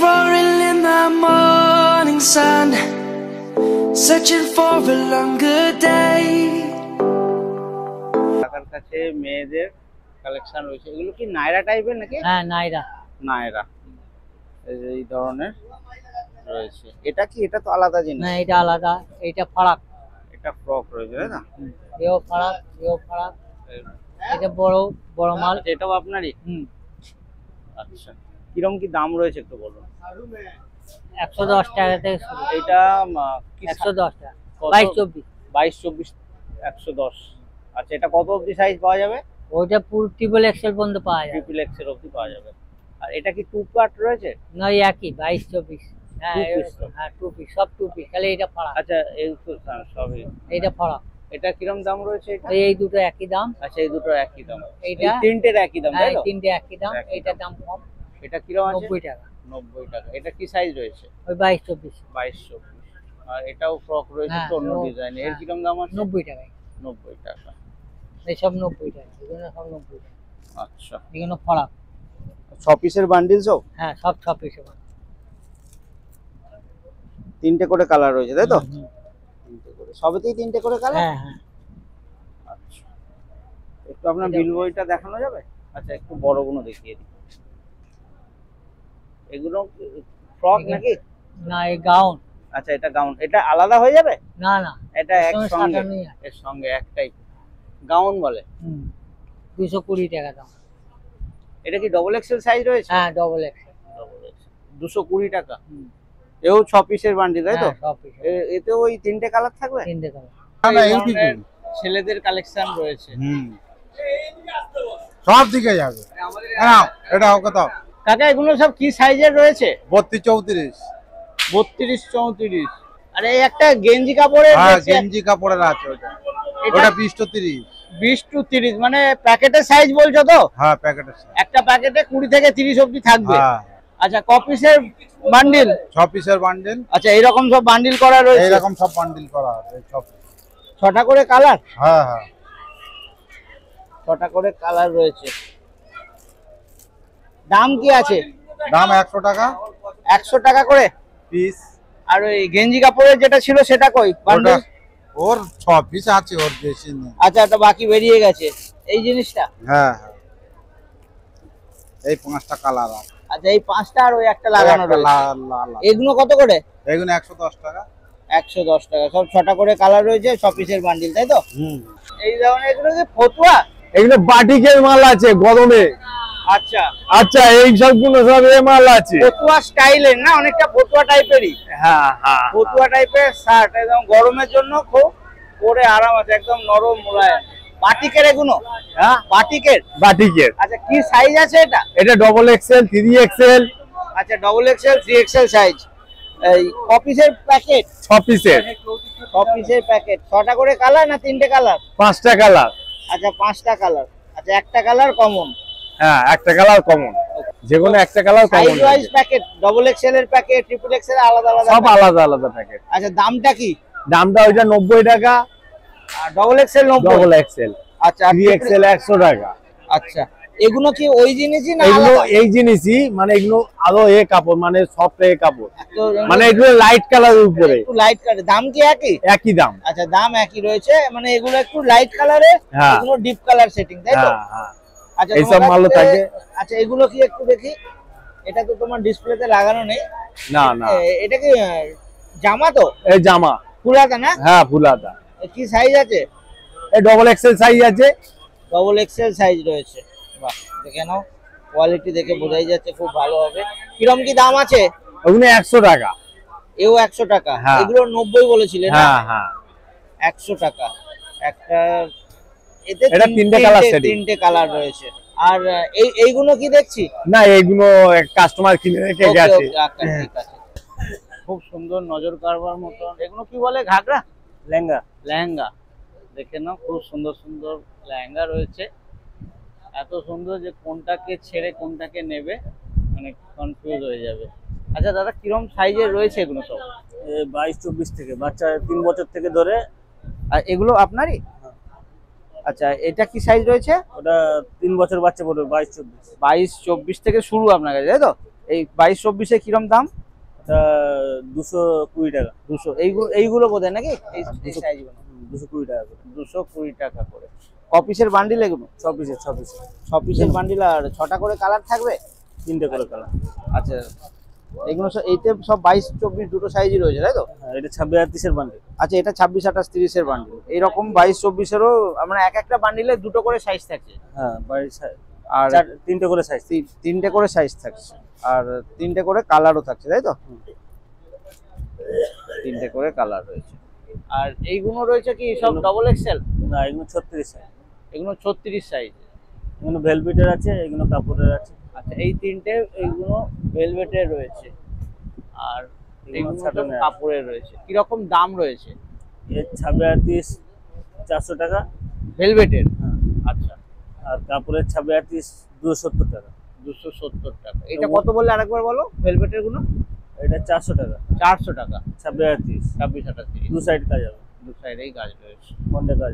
roaring in the morning sun, searching for a longer day. টাকার কাছে মেয়েদের collection রয়েছে, এগুলো কি নায়রা টাইপের নাকি? হ্যাঁ নাইরা। নায়রা এই ধরনের রয়েছে। এটা কি, এটা তো আলাদা জিনিস? না এটা আলাদা, এটা ফারাক। এটা ফ্রক রয়েছে তাই না? এও ফারাক, এও ফারাক। এটা বড় বড় মাল। আচ্ছা, এটাও আপনারই? আচ্ছা, কিরকম কি দাম রয়েছে একটু বলুন। 110 টাকা থেকে শুরু। এটা 110 টাকা, 22-24। 22-24, 110। আচ্ছা, এটা কত অবধি সাইজ পাওয়া যাবে? ওইটা পুরো ট্রিপল এক্সেল পর্যন্ত পাওয়া যায়। ট্রিপল এক্সেল অবধি পাওয়া যাবে। আর এটা কি টু পার্ট রয়েছে? না একই 22-24। হ্যাঁ হ্যাঁ টু পিস, সব টু পিস, খালি এটা ফারাক। আচ্ছা, এই তো সবই এইটা ফারাক। এটা কিরকম দাম রয়েছে এটা? এই দুটো একই দাম। আচ্ছা, এই দুটো একই দাম। এইটা তিনটের একই দাম তাই তো? তিনটে একই দাম। এইটার দাম কম। এটা কিরকম আছে? 90 টাকা। 90 টাকা। এটা কি সাইজ রয়েছে? ওই 22-24। 22-24। আর এটাও ফ্রক রয়েছে তো অন্য ডিজাইন। এর কিরকম দাম আছে? 90 টাকায়। 90 টাকা। এই সব 90 টাকা, এগুলো সব 90 টাকা। আচ্ছা, এগুলো ফারাক। 6 পিসের বান্ডিল সব? হ্যাঁ সব 6 পিস। তিনটে করে কালার রয়েছে তাই তো? তিনটে করে, সবেতেই তিনটে করে কালার? হ্যাঁ হ্যাঁ। আচ্ছা, একটু আপনার বিল বইটা দেখানো যাবে? আচ্ছা, একটু বড়গুলো দেখিয়ে দিই। এগুলো ফ্রক নাকি? না এই গাউন। আচ্ছা, এটা গাউন। এটা আলাদা হয়ে যাবে? না না, এটা একসঙ্গে, এর সঙ্গে একটাই গাউন বলে। 220 টাকা দাম। এটা কি ডবল এক্সেল সাইজ রয়েছে? হ্যাঁ ডবল এক্সেল। ডবল এক্সেল 220 টাকা। এও 6 পিসের বান্ডিল তাই তো? সব পিস। এতে ওই তিনটে কালার থাকবে? তিনটে কালার। না এই ছেলেদের কালেকশন রয়েছে। সব দিকে যাবে। হ্যাঁ এটা কত? কাকা এগুলো সব কি সাইজের রয়েছে? 32-34। 32-34। আরে এই একটা গেঞ্জি কাপড়ের, হ্যাঁ গেঞ্জি কাপড়ের আছে ওটা। ওটা 20-30। 20-30 মানে প্যাকেটের সাইজ বলছো তো? হ্যাঁ প্যাকেটের সাইজ। একটা প্যাকেটে 20 থেকে 30 অবধি থাকবে। হ্যাঁ। আচ্ছা, ক পিসের বান্ডিল? 6 পিসের বান্ডিল। আচ্ছা, এরকম সব বান্ডিল করা রয়েছে? এইরকম সব বান্ডিল করা আছে সব। 6টা করে কালার? হ্যাঁ হ্যাঁ 6টা করে কালার রয়েছে। দাম কি আছে? দাম 100 টাকা। 100 টাকা করে পিস। আর ওই গেঞ্জি কাপড়ের যেটা ছিল সেটা কই বান্ডিল? ওর 6 পিস আছে, ওর বেশি নেই। আচ্ছা, এটা বাকি বেরিয়ে গেছে এই জিনিসটা? হ্যাঁ হ্যাঁ এই 5টা কালার আছে। আচ্ছা, এই 5টা আর ওই একটা লাগানো রয়েছে। এগুলো কত করে? এগুলো 110 টাকা। 110 টাকা। সব 6টা করে কালার রয়েছে, 6 পিসের বান্ডিল তাই তো? এই ধরনের এগুলো কি ফতুয়া? এগুলো বাটিকের মাল আছে গরমে। আচ্ছা আচ্ছা, এই সবগুলো সব এ মাল আছে ফতুয়া স্টাইলের না, অনেকটা ফতুয়া টাইপেরই। হ্যাঁ হ্যাঁ ফতুয়া টাইপের শার্ট, একদম গরমের জন্য খুব পরে আরাম আছে, একদম নরম মোলায়েম। বাটিকের এগুলো? হ্যাঁ বাটিকের। বাটিকের। আচ্ছা, কি সাইজ আছে এটা? এটা ডবল এক্সেল, 3XL। আচ্ছা, ডবল এক্সেল, 3XL সাইজ। এই ক পিসের প্যাকেট? 6 পিসের। 6 পিসের প্যাকেট। 6টা করে কালার না 3টে কালার? 5টা কালার। আচ্ছা, 5টা কালার। আচ্ছা, একটা কালার কমন? হ্যাঁ একটা কালার কমন, যেকোনো একটা colour common. Size wise packet, double XL এর প্যাকেট, ট্রিপল এক্সেল আলাদা আলাদা? সব আলাদা আলাদা প্যাকেট। আচ্ছা, দামটা কি? দামটা ওইটা 90 টাকা। আর ডবল এক্সেল 90? Double XL. আচ্ছা, 3XL 100 টাকা। আচ্ছা, এগুলো কি ওই জিনিসই না এগুলো আলাদা? এই জিনিসই, মানে এগুলো আরো এ কাপড়, মানে সফট এ কাপড়, তো মানে এগুলো লাইট কালারের উপরে। একটু লাইট কালার। দাম কি একই? একই দাম। আচ্ছা, দাম একই রয়েছে, মানে এগুলো একটু লাইট কালারে, হ্যাঁ। এগুলো ডিপ কালার সেটিং তাই তো? হ্যাঁ হ্যাঁ আচ্ছা, এইসব তোমার মালও কাছে- থাকে। আচ্ছা, এগুলো কি একটু দেখি। এটা তো তোমার ডিসপ্লেতে লাগানো নেই। না না, এটা কি জামা তো? এই জামা ফুলাতা না? হ্যাঁ ফুলাতা। কি সাইজ আছে? এই ডবল এক্সেল সাইজ আছে। ডবল এক্সেল সাইজ রয়েছে। বাহ, দেখে নাও, কোয়ালিটি দেখে বোঝাই যাচ্ছে খুব ভালো হবে। কিরম কি দাম আছে? ওগুলো 100 টাকা। এও 100 টাকা? হ্যাঁ। এগুলো 90 বলেছিলেন না? হ্যাঁ হ্যাঁ 100 টাকা একটা। এতে এটা 3টে কালার সেটিং। 3টে কালার রয়েছে। আর এইগুলো কি দেখছি? না এইগুলো কাস্টমার কিনে রেখে ওকে, গেছে। ওকে, আচ্ছা, ঠিক আছে। খুব সুন্দর নজর কাড়বার মতো। এগুলো কি বলে? ঘাগরা? লেহেঙ্গা। লেহেঙ্গা। দেখে নাও, খুব সুন্দর সুন্দর লেহেঙ্গা রয়েছে। এত সুন্দর যে কোনটাকে ছেড়ে কোনটাকে নেবে, মানে কনফিউজ হয়ে যাবে। আচ্ছা দাদা, কিরম সাইজের রয়েছে এগুলো সব? 22-24 থেকে, বাচ্চা 3 বছর থেকে ধরে। আর এগুলো আপনারই? আচ্ছা, এটা কি সাইজ রয়েছে? ওটা 3 বছর বাচ্চা পড়বে, 22-24। 22-24 থেকে শুরু আপনার কাছে তাই তো? এই 22-24 কিরম দাম? এটা 220 টাকা। 200। এইগুলো বোধহয় নাকি এই সাইজগুলো 220 টাকা করে। 220 টাকা করে। ক পিসের বান্ডিল এগুলো? 6 পিসের 6 পিসের বান্ডিল। আর 6টা করে কালার থাকবে? 3টে করে কালার। আচ্ছা, এগুলো সব এইতে সব 22-24 দুটো সাইজই রয়েছে তাই তো? হ্যাঁ, এটা 26 আর 30 এর বান্ডিল। আচ্ছা, এটা 26-28-30 এর বান্ডিল। এইরকম 22-24-এরও মানে এক একটা বান্ডিলে দুটো করে সাইজ থাকে। হ্যাঁ, আর 3টে করে সাইজ। 3টে করে সাইজ থাকছে, আর 3টে করে কালারও থাকছে তাই তো? 3টে করে কালার রয়েছে। আর এইগুলো রয়েছে কি সব ডবল এক্সেল? না, এগুলো 36 সাইজ। এগুলো 36 সাইজ। এগুলো ভেলভেটের আছে, এগুলো কাপড়ের আছে। আচ্ছা, এই তিনটে এইগুলো ভেলভেটের রয়েছে, আর এগুলো সব কাপড়ের রয়েছে। কি রকম দাম রয়েছে? এর 26 আর 30 400 টাকা ভেলভেটের। আচ্ছা, আর কাপড়ের 26 আর 30 270 টাকা। 270 টাকা। এটা কত বললে আরেকবার বলো ভেলভেটের গুলো? এটা 400 টাকা। 400 টাকা। 26 আর 30। 26-28-30। দু সাইড কাজ হবে। দু সাইডেই কাজ রয়েছে। কোনটা কাজ?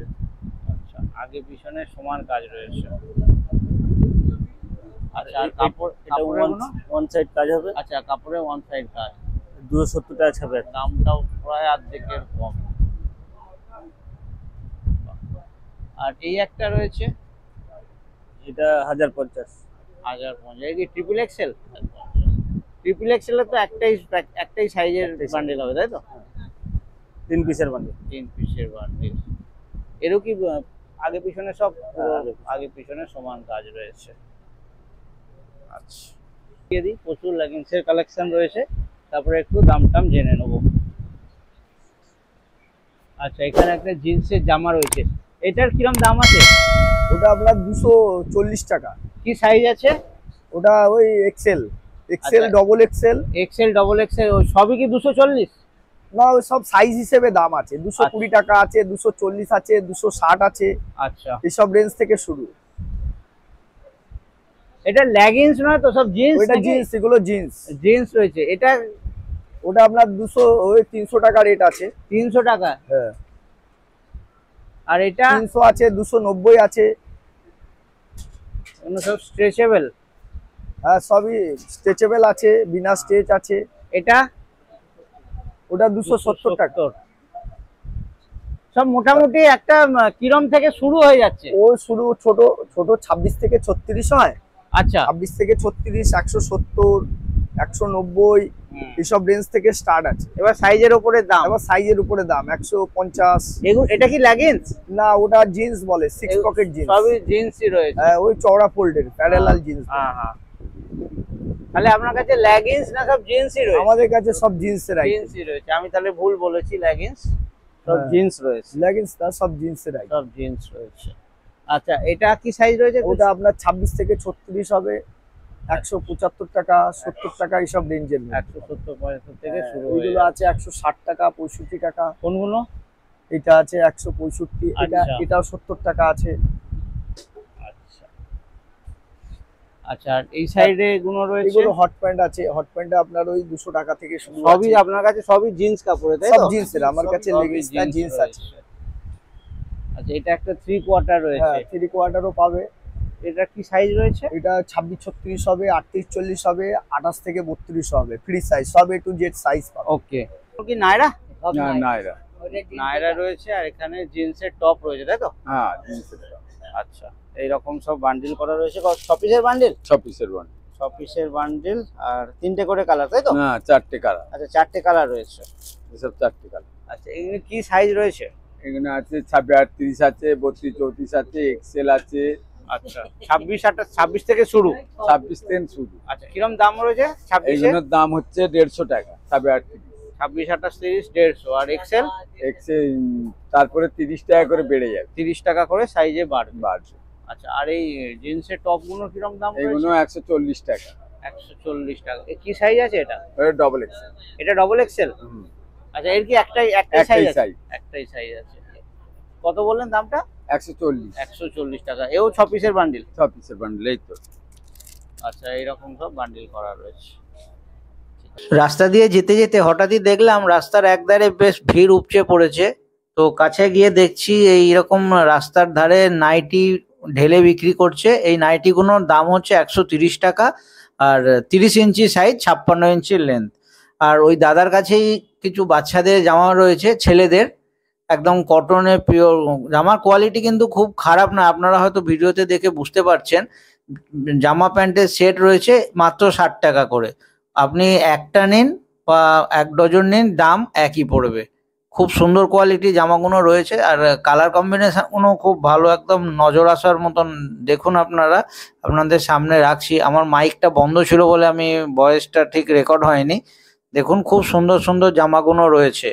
আচ্ছা, আগে পিছনে সমান কাজ রয়েছে। আচ্ছা, আর কাপড়ের গুলো? ওয়ান সাইড কাজ হবে। আচ্ছা, কাপড়ের ওয়ান সাইড কাজ। 270 টাকা 26। দামটাও প্রায় অর্ধেকের কম। আর এই একটা রয়েছে, এটা 1050। 1050। এই কি ট্রিপল এক্সেল? ট্রিপল এক্সেল এর তো একটাই সাইজের বান্ডেল হবে তাই তো? 3 পিসের বান্ডিল। 3 পিসের বান্ডেল। এরও কি আগে পিছনে সব? আগে পিছনে সমান কাজ রয়েছে। আচ্ছা, দিয়ে দিই। প্রচুর লেগিংসের কালেকশন রয়েছে, তারপরে একটু দাম টাম জেনে নেবো। আচ্ছা, এখানে একটা জিন্সের জামা রয়েছে, এটার কিরম দাম আছে? ওটা আপনার 240 টাকা। কি সাইজ আছে? ওটা ওই XL, double XL. XL, double XL সবই কি 240? না, ওই সব সাইজ হিসেবে দাম আছে। 220 টাকা আছে, 240 আছে, 260 আছে। আচ্ছা, এইসব রেঞ্জ থেকে শুরু। এটা লেগিংস নয় তো, সব জিন্স? ওইটা জিন্স, এগুলো জিন্স। জিন্স রয়েছে। এটা ওটা আপনার 300 টাকা রেট আছে। 300 টাকা? হ্যাঁ। আর এটা 300 আছে, 290 আছে। এগুলো সব স্ট্রেচেবল? হ্যাঁ, সবই স্ট্রেচেবল আছে, বিনা স্ট্রেচ আছে। এটা ওটা 270 টাকা। সব মোটামুটি একটা কিরম থেকে শুরু হয়ে যাচ্ছে? ও শুরু ছোট ছোট 26 থেকে 36 হয়। আচ্ছা, 26 থেকে 36, 170, 190 এইসব রেঞ্জ থেকে স্টার্ট আছে। এবার সাইজের উপরে দাম? এবার সাইজের উপরে দাম 150। এটা কি লেগিংস? না, ওটা জিন্স বলে, 6 পকেট জিন্স। সবই জিন্সই রয়েছে। হ্যাঁ, ওই চওড়া ফোল্ডের প্যারালাল জিন্স। হ্যাঁ হ্যাঁ। তাহলে আপনার কাছে লেগিংস না সব জিন্সই রয়েছে? আমাদের কাছে সব জিন্সের আইটেম। জিন্সই রয়েছে। আমি তাহলে ভুল বলেছি, লেগিংস সব জিন্স রয়েছে। লেগিংস না, সব জিন্সের আইটেম। সব জিন্স রয়েছে। আচ্ছা, এটা কি সাইজ রয়েছে? ওটা আপনার 26 থেকে 36 হবে, 175 টাকা, 70 টাকা এইসব রেঞ্জের। 170-75 থেকে শুরু হয়ে ওইগুলো আছে 160 টাকা, 65 টাকা। কোনগুলো? এটা আছে 165, এটাও 70 টাকা আছে। আচ্ছা আচ্ছা, আর এই সাইডে এগুলো রয়েছে? এগুলো হট প্যান্ট আছে। হট প্যান্টে আপনার ওই 200 টাকা থেকে শুরু। সবই আপনার কাছে সবই জিন্স কাপড়ে তাই তো? সব জিন্সের। আমার কাছে লেগিংস না, জিন্স আছে। আচ্ছা, এটা একটা 3 কোয়ার্টার রয়েছে। হ্যাঁ, 3 কোয়ার্টারও পাবে। এটা কি সাইজ রয়েছে? এটা 26-36 হবে, 38-40 হবে, 28 থেকে 32 হবে। ফ্রি সাইজ, সব A to Z সাইজ পাবে। ওকে। কি নায়রা? না, নাইরা। নায়রা রয়েছে, আর এখানে জিন্সের টপ রয়েছে তাই তো? হ্যাঁ, জিন্সের টপ। আচ্ছা, এইরকম সব বান্ডিল করা রয়েছে। 6 পিসের বান্ডিল? 6 পিসের বান্ডিল। 6 পিসের বান্ডিল, আর 3টে করে কালার তাই তো? না, 4টে কালার। আচ্ছা, 4টে কালার রয়েছে। এসব 4টে কালার। আচ্ছা, এগুলো কি সাইজ রয়েছে? এখানে আছে 26-38 আছে, 32-34 আছে, এক্সেল আছে। আচ্ছা, 26 থেকে শুরু? 26 থেকে শুরু। আচ্ছা, কিরম দাম রয়েছে 26 এর? এইগুলোর দাম হচ্ছে 150 টাকা। 27-38, 26-28, 30, 150। আর এক্সেল? এক্সেল তারপরে 30 টাকা করে বেড়ে যাবে। 30 টাকা করে সাইজে বাড়বে। বাড়বে। আচ্ছা, আর এই জিন্সের টপ গুলোর কিরম দাম রয়েছে? এগুলো 140 টাকা। 140 টাকা। কি সাইজ আছে এটা? এটা ডবল এক্সেল। এটা ডবল এক্সেল? আচ্ছা, এর কি একটাই সাইজ আছে? একটাই সাইজ আছে। কত বললেন দামটা? 140। 140 টাকা। এও 6 পিসের বান্ডিল? 6 পিসের বান্ডিল। এই তো। আচ্ছা, এইরকম সব বান্ডিল করা রয়েছে। রাস্তা দিয়ে যেতে যেতে হঠাৎই দেখলাম রাস্তার একধারে বেশ ভিড় উপচে পড়েছে। তো কাছে গিয়ে দেখছি এইরকম রাস্তার ধারে নাইটি ঢেলে বিক্রি করছে। এই নাইটিগুলোর দাম হচ্ছে 130 টাকা। আর 30 ইঞ্চি সাইজ, 56 ইঞ্চি লেন্থ। আর ওই দাদার কাছেই কিছু বাচ্চাদের জামা রয়েছে, ছেলেদের, একদম কটনের পিওর। জামার কোয়ালিটি কিন্তু খুব খারাপ না, আপনারা হয়তো ভিডিওতে দেখে বুঝতে পারছেন। জামা প্যান্টের সেট রয়েছে মাত্র 60 টাকা করে। আপনি একটা নিন বা 1 ডজন নিন, দাম একই পড়বে। খুব সুন্দর কোয়ালিটি জামাগুলো রয়েছে, আর কালার কম্বিনেশনগুলো খুব ভালো, একদম নজর আসার মতন। দেখুন আপনারা, আপনাদের সামনে রাখছি। আমার মাইকটা বন্ধ ছিল বলে আমি ভয়েসটা ঠিক রেকর্ড হয়নি। দেখুন খুব সুন্দর সুন্দর জামাগুলো রয়েছে।